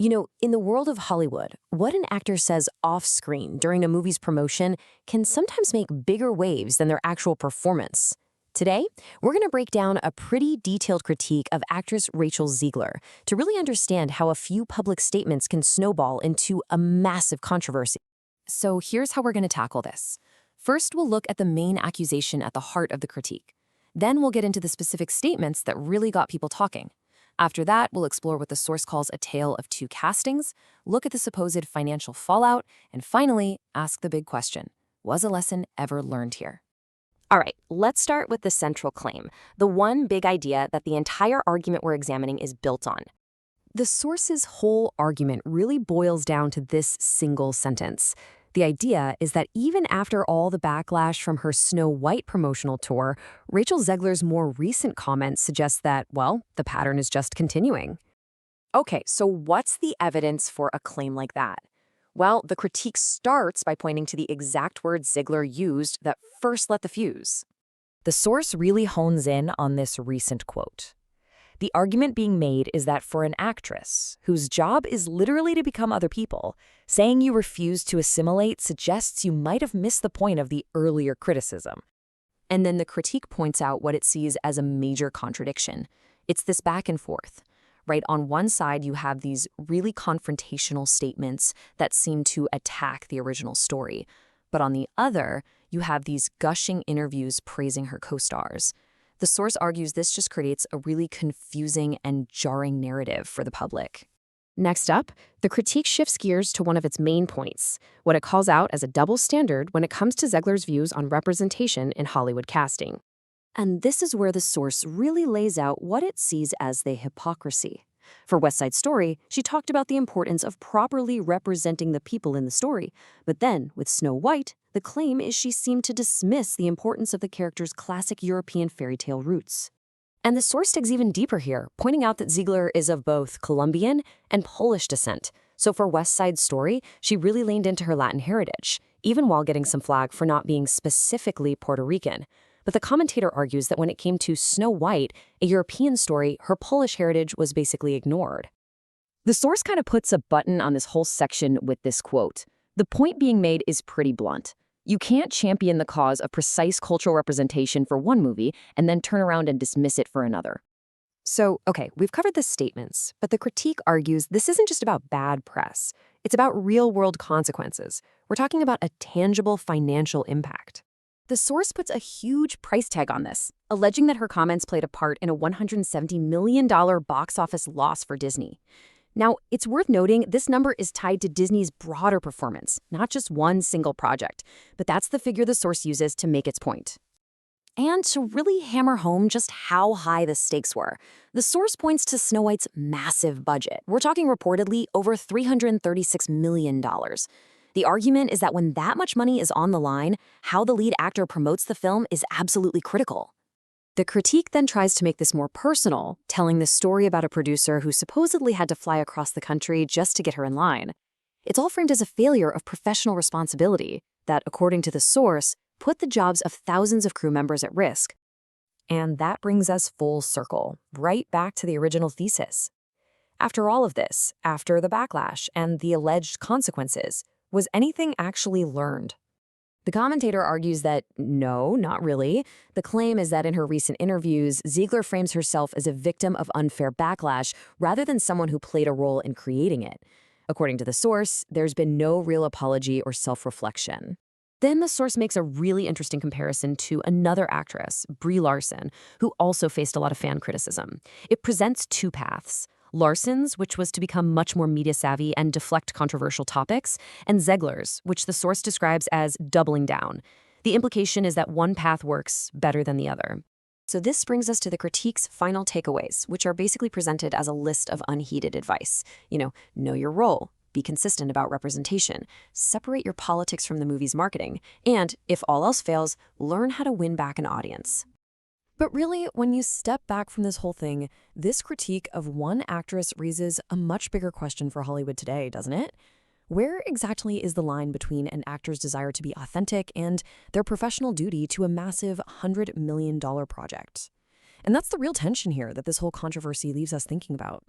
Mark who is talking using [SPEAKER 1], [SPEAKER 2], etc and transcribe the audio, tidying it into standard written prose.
[SPEAKER 1] In the world of Hollywood, what an actor says off-screen during a movie's promotion can sometimes make bigger waves than their actual performance. Today, we're going to break down a pretty detailed critique of actress Rachel Zegler to really understand how a few public statements can snowball into a massive controversy. So here's how we're going to tackle this. First, we'll look at the main accusation at the heart of the critique. Then we'll get into the specific statements that really got people talking. After that, we'll explore what the source calls a tale of two castings, look at the supposed financial fallout, and finally, ask the big question: was a lesson ever learned here? All right, let's start with the central claim, the one big idea that the entire argument we're examining is built on. The source's whole argument really boils down to this single sentence. The idea is that even after all the backlash from her Snow White promotional tour, Rachel Zegler's more recent comments suggest that, well, the pattern is just continuing. Okay, so what's the evidence for a claim like that? Well, the critique starts by pointing to the exact words Zegler used that first lit the fuse. The source really hones in on this recent quote. The argument being made is that for an actress, whose job is literally to become other people, saying you refuse to assimilate suggests you might have missed the point of the earlier criticism. And then the critique points out what it sees as a major contradiction. It's this back and forth. Right, on one side, you have these really confrontational statements that seem to attack the original story. But on the other, you have these gushing interviews praising her co-stars. The source argues this just creates a really confusing and jarring narrative for the public. Next up, the critique shifts gears to one of its main points, what it calls out as a double standard when it comes to Zegler's views on representation in Hollywood casting. And this is where the source really lays out what it sees as the hypocrisy. For West Side Story, she talked about the importance of properly representing the people in the story. But then, with Snow White, the claim is she seemed to dismiss the importance of the character's classic European fairy tale roots. And the source digs even deeper here, pointing out that Zegler is of both Colombian and Polish descent. So for West Side Story, she really leaned into her Latin heritage, even while getting some flack for not being specifically Puerto Rican. But the commentator argues that when it came to Snow White, a European story, her Polish heritage was basically ignored. The source kind of puts a button on this whole section with this quote. The point being made is pretty blunt. You can't champion the cause of precise cultural representation for one movie and then turn around and dismiss it for another. So, okay, we've covered the statements, but the critique argues this isn't just about bad press. It's about real-world consequences. We're talking about a tangible financial impact. The source puts a huge price tag on this, alleging that her comments played a part in a $170 million box office loss for Disney. Now, it's worth noting this number is tied to Disney's broader performance, not just one single project, but that's the figure the source uses to make its point. And to really hammer home just how high the stakes were, the source points to Snow White's massive budget. We're talking reportedly over $336 million. The argument is that when that much money is on the line, how the lead actor promotes the film is absolutely critical. The critique then tries to make this more personal, telling the story about a producer who supposedly had to fly across the country just to get her in line. It's all framed as a failure of professional responsibility that, according to the source, put the jobs of thousands of crew members at risk. And that brings us full circle, right back to the original thesis. After all of this, after the backlash and the alleged consequences, was anything actually learned? The commentator argues that no, not really. The claim is that in her recent interviews, Zegler frames herself as a victim of unfair backlash rather than someone who played a role in creating it. According to the source, there's been no real apology or self-reflection. Then the source makes a really interesting comparison to another actress, Brie Larson, who also faced a lot of fan criticism. It presents two paths: Larson's, which was to become much more media-savvy and deflect controversial topics, and Zegler's, which the source describes as doubling down. The implication is that one path works better than the other. So this brings us to the critique's final takeaways, which are basically presented as a list of unheeded advice. Know your role, be consistent about representation, separate your politics from the movie's marketing, and, if all else fails, learn how to win back an audience. But really, when you step back from this whole thing, this critique of one actress raises a much bigger question for Hollywood today, doesn't it? Where exactly is the line between an actor's desire to be authentic and their professional duty to a massive $100 million project? And that's the real tension here that this whole controversy leaves us thinking about.